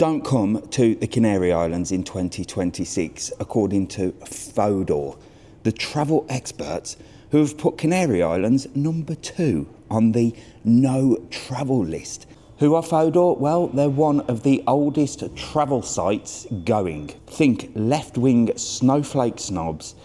don't come to the Canary Islands in 2026, according to Fodor, the travel experts who have put Canary Islands number 2 on the no travel list. Who are Fodor? Well, they're one of the oldest travel sites going. Think left-wing snowflake snobs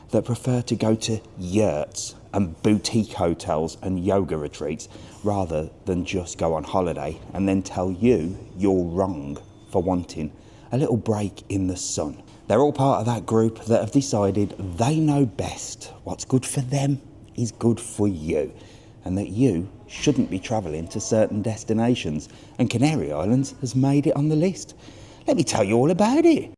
that prefer to go to yurts and boutique hotels and yoga retreats rather than just go on holiday and then tell you you're wrong for wanting a little break in the sun. They're all part of that group that have decided they know best. What's good for them is good for you, and that you shouldn't be travelling to certain destinations. And Canary Islands has made it on the list. Let me tell you all about it.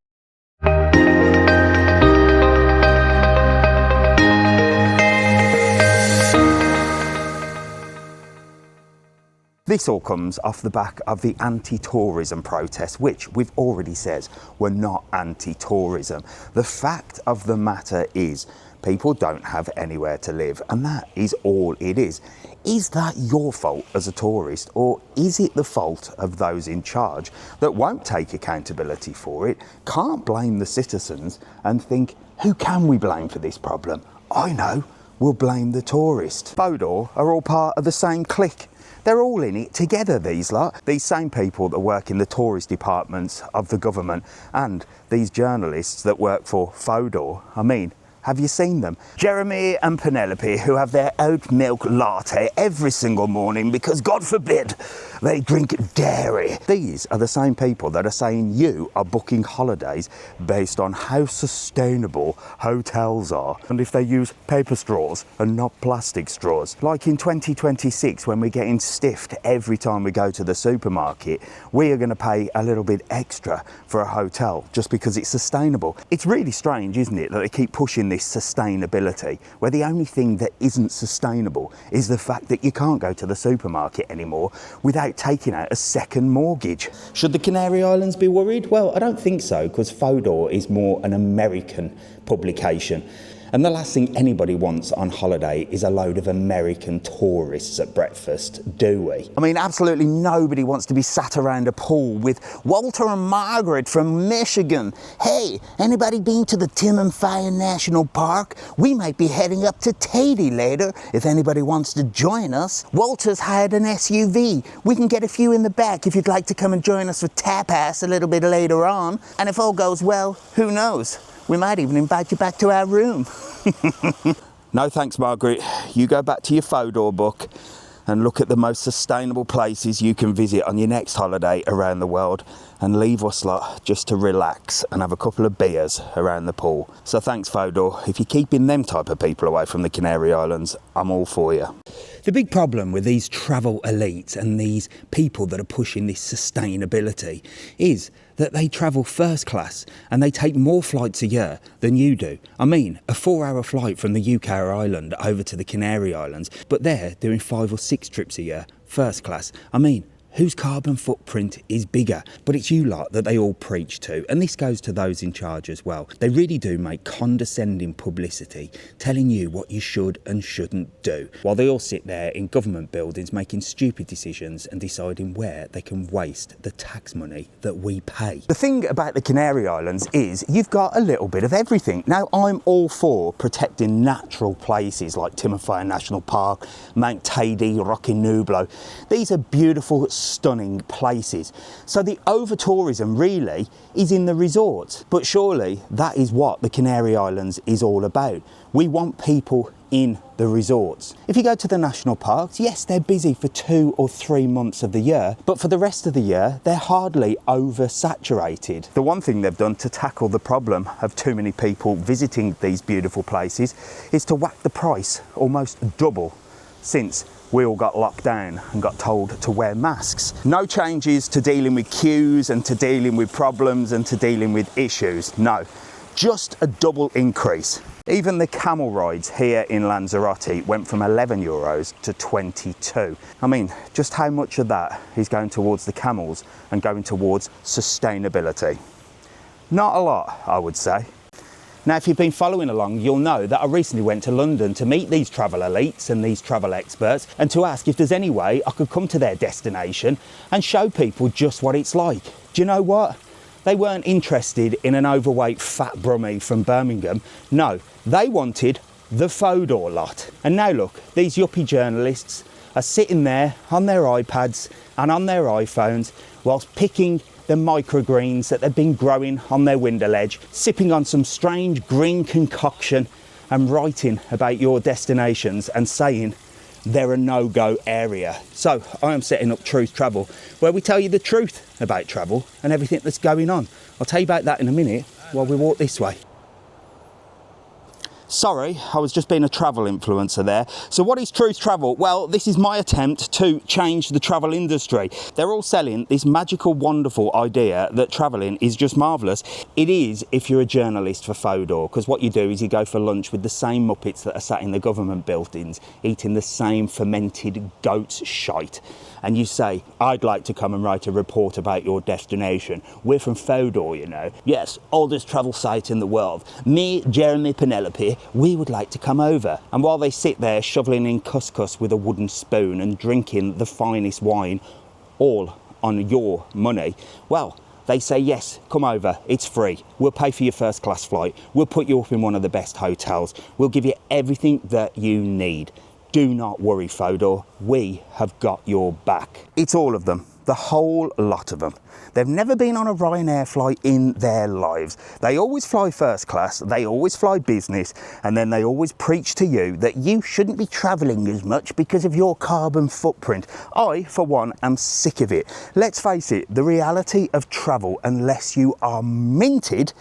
This all comes off the back of the anti-tourism protests, which we've already said were not anti-tourism. The fact of the matter is, people don't have anywhere to live, and that is all it is. Is that your fault as a tourist, or is it the fault of those in charge that won't take accountability for it, can't blame the citizens, and think, who can we blame for this problem? I know, we'll blame the tourist. Fodor are all part of the same clique. They're all in it together, these lot. These same people that work in the tourist departments of the government, and these journalists that work for Fodor. I mean, have you seen them? Jeremy and Penelope, who have their oat milk latte every single morning because, God forbid, they drink dairy. These are the same people that are saying you are booking holidays based on how sustainable hotels are and if they use paper straws and not plastic straws. Like in 2026, when we're getting stiffed every time we go to the supermarket, we are going to pay a little bit extra for a hotel just because it's sustainable. It's really strange, isn't it, that they keep pushing this sustainability, where the only thing that isn't sustainable is the fact that you can't go to the supermarket anymore without taking out a second mortgage. Should the Canary Islands be worried? Well, I don't think so, because Fodor is more an American publication. And the last thing anybody wants on holiday is a load of American tourists at breakfast, do we? I mean, absolutely nobody wants to be sat around a pool with Walter and Margaret from Michigan. Hey, anybody been to the Tim Fire National Park? We might be heading up to Tahiti later if anybody wants to join us. Walter's hired an SUV. We can get a few in the back if you'd like to come and join us for tapas a little bit later on. And if all goes well, who knows? We might even invite you back to our room. No thanks, Margaret. You go back to your Fodor book and look at the most sustainable places you can visit on your next holiday around the world, and leave us lot just to relax and have a couple of beers around the pool. So thanks, Fodor. If you're keeping them type of people away from the Canary Islands, I'm all for you. The big problem with these travel elites and these people that are pushing this sustainability is that they travel first class and they take more flights a year than you do. I mean, a 4-hour flight from the UK or Ireland over to the Canary Islands, but they're doing 5 or 6 trips a year, first class. I mean, whose carbon footprint is bigger? But it's you lot that they all preach to, and this goes to those in charge as well. They really do make condescending publicity, telling you what you should and shouldn't do, while they all sit there in government buildings making stupid decisions and deciding where they can waste the tax money that we pay. The thing about the Canary Islands is you've got a little bit of everything. Now, I'm all for protecting natural places like Timofaya National Park, Mount Tahiti, Roque Nublo. These are beautiful, stunning places. So the over-tourism really is in the resorts. But surely that is what the Canary Islands is all about. We want people in the resorts. If you go to the national parks, yes, they're busy for 2 or 3 months of the year, but for the rest of the year, they're hardly oversaturated. The one thing they've done to tackle the problem of too many people visiting these beautiful places is to whack the price almost double since we all got locked down and got told to wear masks. No changes to dealing with queues and to dealing with problems and to dealing with issues. No, just a double increase. Even the camel rides here in Lanzarote went from €11 to 22. I mean, just how much of that is going towards the camels and going towards sustainability? Not a lot, I would say. Now, if you've been following along, you'll know that I recently went to London to meet these travel elites and these travel experts and to ask if there's any way I could come to their destination and show people just what it's like. Do you know what? They weren't interested in an overweight fat brummie from Birmingham. No, they wanted the Fodor lot. And now look, these yuppie journalists are sitting there on their iPads and on their iPhones whilst picking the microgreens that they've been growing on their window ledge, sipping on some strange green concoction and writing about your destinations and saying they're a no-go area. So I am setting up Truth Travel, where we tell you the truth about travel and everything that's going on. I'll tell you about that in a minute while we walk this way. Sorry, I was just being a travel influencer there. So what is Truth Travel? Well, this is my attempt to change the travel industry. They're all selling this magical, wonderful idea that travelling is just marvellous. It is if you're a journalist for Fodor, because what you do is you go for lunch with the same muppets that are sat in the government buildings, eating the same fermented goat's shite. And you say, I'd like to come and write a report about your destination. We're from Fodor, you know. Yes, oldest travel site in the world. Me, Jeremy, Penelope, we would like to come over. And while they sit there shoveling in couscous with a wooden spoon and drinking the finest wine, all on your money, well, they say, yes, come over, it's free. We'll pay for your first class flight. We'll put you up in one of the best hotels. We'll give you everything that you need. Do not worry, Fodor, we have got your back. It's all of them, the whole lot of them. They've never been on a Ryanair flight in their lives. They always fly first class, they always fly business, and then they always preach to you that you shouldn't be travelling as much because of your carbon footprint. I, for one, am sick of it. Let's face it, the reality of travel, unless you are minted,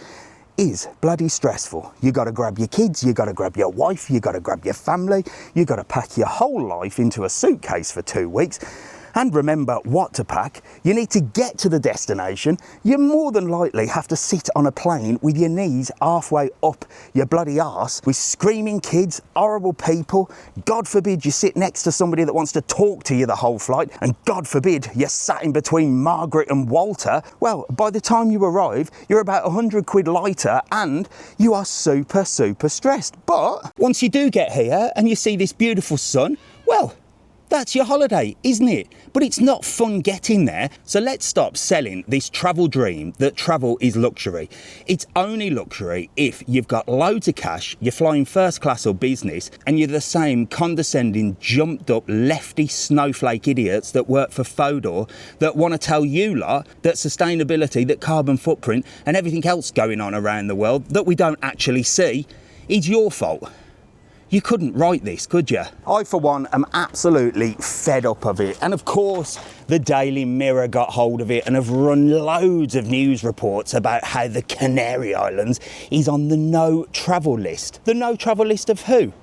is bloody stressful. You got to grab your kids, you got to grab your wife, you got to grab your family, you got to pack your whole life into a suitcase for 2 weeks. And remember what to pack. You need to get to the destination. You more than likely have to sit on a plane with your knees halfway up your bloody arse with screaming kids, horrible people. God forbid you sit next to somebody that wants to talk to you the whole flight. And God forbid you're sat in between Margaret and Walter. Well, by the time you arrive, you're about 100 quid lighter and you are super, super stressed. But once you do get here and you see this beautiful sun, well, that's your holiday, isn't it? But it's not fun getting there. So let's stop selling this travel dream that travel is luxury. It's only luxury if you've got loads of cash, you're flying first class or business, and you're the same condescending, jumped up, lefty snowflake idiots that work for Fodor that want to tell you lot that sustainability, that carbon footprint, and everything else going on around the world that we don't actually see is your fault. You couldn't write this, could you? I, for one, am absolutely fed up of it. And of course, the Daily Mirror got hold of it and have run loads of news reports about how the Canary Islands is on the no travel list. The no travel list of who?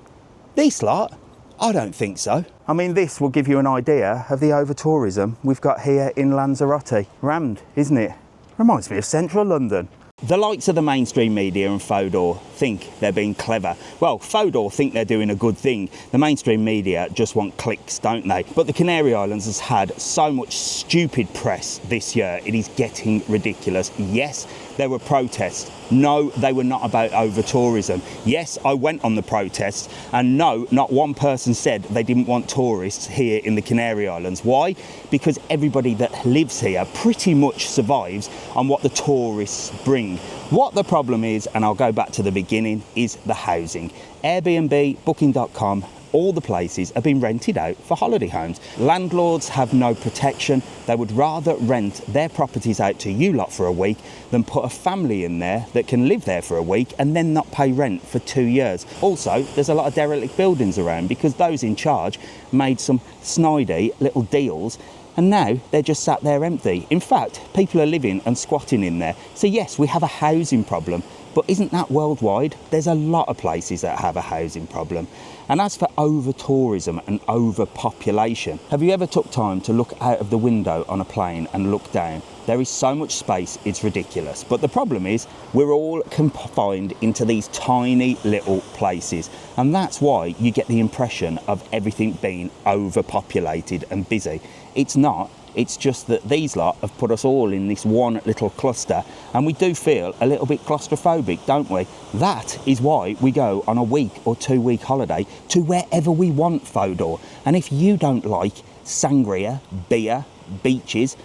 This lot? I don't think so. I mean, this will give you an idea of the overtourism we've got here in Lanzarote. Rant, isn't it? Reminds me of central London. The likes of the mainstream media and Fodor think they're being clever. Well, Fodor think they're doing a good thing. The mainstream media just want clicks, don't they? But the Canary Islands has had so much stupid press this year, it is getting ridiculous. Yes, there were protests. No, they were not about over-tourism. Yes, I went on the protests, and no, not one person said they didn't want tourists here in the Canary Islands. Why? Because everybody that lives here pretty much survives on what the tourists bring. What the problem is, and I'll go back to the beginning, is the housing. Airbnb, Booking.com, all the places have been rented out for holiday homes. Landlords have no protection. They would rather rent their properties out to you lot for a week than put a family in there that can live there for a week and then not pay rent for 2 years. Also, there's a lot of derelict buildings around because those in charge made some snidey little deals and now they're just sat there empty. In fact, people are living and squatting in there. So yes, we have a housing problem, but isn't that worldwide? There's a lot of places that have a housing problem. And as for over-tourism and overpopulation, have you ever took time to look out of the window on a plane and look down? There is so much space, it's ridiculous. But the problem is, we're all confined into these tiny little places. And that's why you get the impression of everything being overpopulated and busy. It's not. It's just that these lot have put us all in this one little cluster and we do feel a little bit claustrophobic, don't we? That is why we go on a week or 2 week holiday to wherever we want, Fodor. And if you don't like sangria, beer, beaches,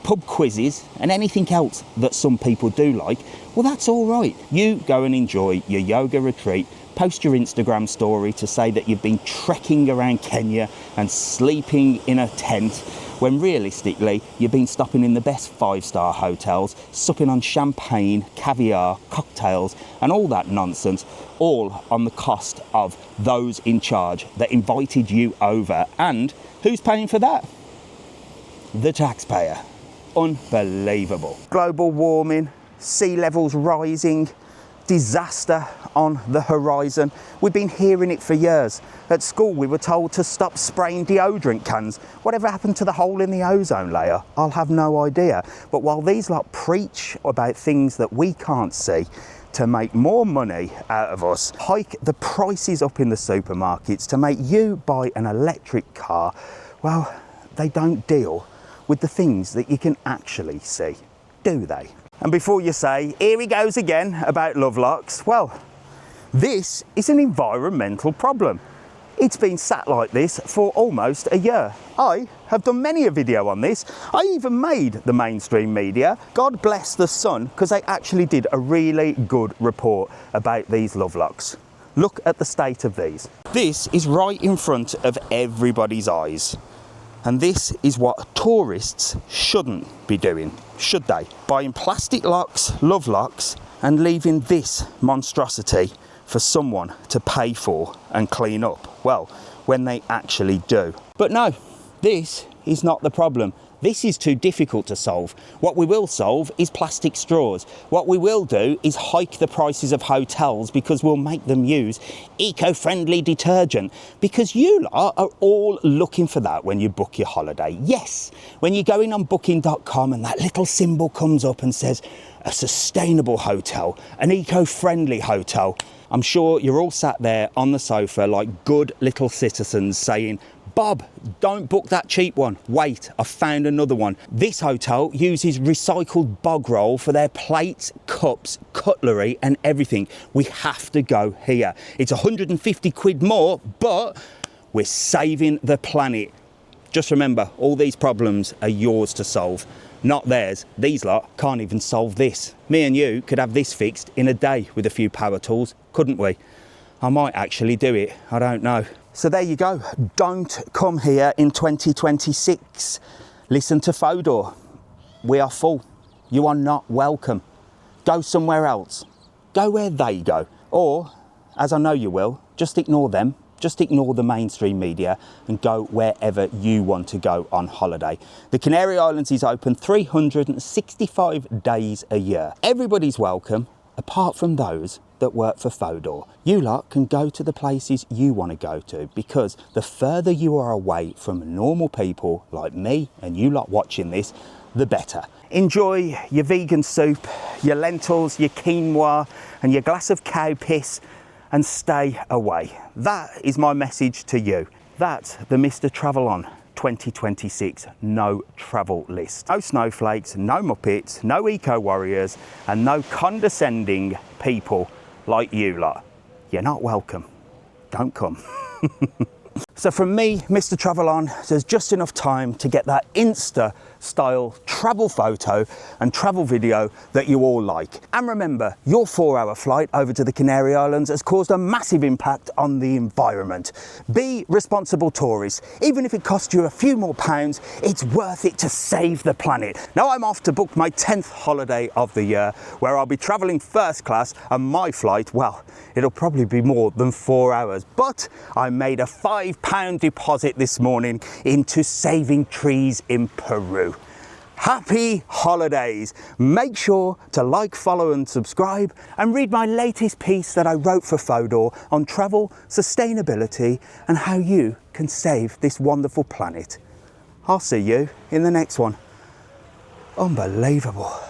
pub quizzes and anything else that some people do like, well, that's all right. You go and enjoy your yoga retreat, post your Instagram story to say that you've been trekking around Kenya and sleeping in a tent, when realistically you've been stopping in the best 5-star hotels, supping on champagne, caviar, cocktails and all that nonsense, all on the cost of those in charge that invited you over. And who's paying for that? The taxpayer. Unbelievable. Global warming, sea levels rising, disaster on the horizon. We've been hearing it for years. At school we were told to stop spraying deodorant cans. Whatever happened to the hole in the ozone layer? I'll have no idea. But while these lot preach about things that we can't see to make more money out of us, hike the prices up in the supermarkets to make you buy an electric car, well, they don't deal with the things that you can actually see, do they? And before you say, here he goes again about love locks, well, this is an environmental problem. It's been sat like this for almost a year. I have done many a video on this. I even made the mainstream media. God bless the Sun, because they actually did a really good report about these love locks. Look at the state of these. This is right in front of everybody's eyes. And this is what tourists shouldn't be doing, should they? Buying plastic locks, love locks, and leaving this monstrosity for someone to pay for and clean up. Well, when they actually do. But no, this is not the problem. This is too difficult to solve. What we will solve is plastic straws. What we will do is hike the prices of hotels, because we'll make them use eco-friendly detergent, because you lot are all looking for that when you book your holiday. Yes, when you go in on booking.com and that little symbol comes up and says a sustainable hotel, an eco-friendly hotel, I'm sure you're all sat there on the sofa like good little citizens saying, Bob, don't book that cheap one. Wait, I've found another one. This hotel uses recycled bog roll for their plates, cups, cutlery and everything. We have to go here. It's 150 quid more, but we're saving the planet. Just remember, all these problems are yours to solve, not theirs. These lot can't even solve this. Me and you could have this fixed in a day with a few power tools, couldn't we? I might actually do it, I don't know. So there you go. Don't come here in 2026. Listen to Fodor. We are full. You are not welcome. Go somewhere else. Go where they go. Or, as I know you will, just ignore them. Just ignore the mainstream media and go wherever you want to go on holiday. The Canary Islands is open 365 days a year. Everybody's welcome, apart from those that work for Fodor. You lot can go to the places you want to go to, because the further you are away from normal people like me and you lot watching this, the better. Enjoy your vegan soup, your lentils, your quinoa and your glass of cow piss, and stay away. That is my message to you. That's the Mr. Travel On 2026 no travel list. No snowflakes, no muppets, no eco warriors and no condescending people like you lot. You're not welcome. Don't come. So from me, Mr. Travel On, there's just enough time to get that Insta style travel photo and travel video that you all like. And remember, your 4-hour flight over to the Canary Islands has caused a massive impact on the environment. Be responsible tourists. Even if it costs you a few more pounds, it's worth it to save the planet. Now I'm off to book my 10th holiday of the year, where I'll be traveling first class, and my flight, well, it'll probably be more than 4 hours. But I made a £5 deposit this morning into saving trees in Peru. Happy holidays. Make sure to like, follow and subscribe, and read my latest piece that I wrote for Fodor on travel, sustainability and how you can save this wonderful planet. I'll see you in the next one. Unbelievable.